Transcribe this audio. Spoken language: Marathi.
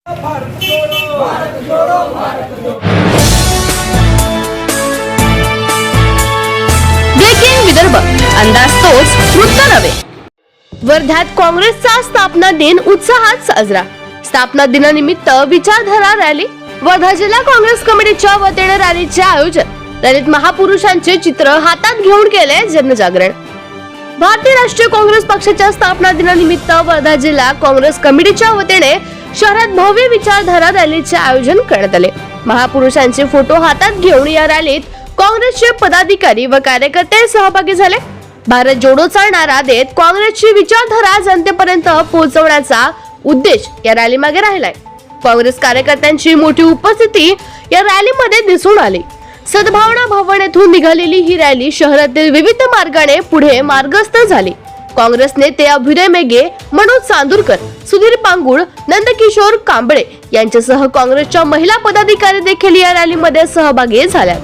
ब्रेकिंग विदर्भ, अंदाज तोच, वृत्त नव्हे. वर्ध्यात काँग्रेसचा स्थापना दिन उत्साहात साजरा. स्थापना दिनानिमित्त विचारधारा रॅली. वर्धा जिल्हा काँग्रेस कमिटीच्या वतीने रॅलीचे आयोजन. रॅलीत महापुरुषांचे चित्र हातात घेऊन केले जनजागरण. भारतीय राष्ट्रीय काँग्रेस पक्षाच्या स्थापना दिनानिमित्त वर्धा जिल्हा काँग्रेस कमिटीच्या वतीने शहरात भव्य विचारधारा रॅलीचे आयोजन करण्यात आले. महापुरुषांचे फोटो हातात घेऊन या रॅलीत काँग्रेसचे पदाधिकारी व कार्यकर्ते सहभागी झाले. भारत जोडोचा नारा देत काँग्रेसची विचारधारा जनतेपर्यंत पोहोचवण्याचा उद्देश या रॅली मागे राहिलाय. काँग्रेस कार्यकर्त्यांची मोठी उपस्थिती या रॅलीमध्ये दिसून आली. सद्भावना भवन येथून निघालेली ही रॅली शहरातील विविध मार्गाने पुढे मार्गस्थ झाली. काँग्रेस नेते अभ्युदय मेघे, मनोज चांदूरकर, सुधीर पांगुळ, नंदकिशोर कांबळे यांच्यासह काँग्रेसच्या महिला पदाधिकारी देखील या रॅलीमध्ये सहभागी झाल्या.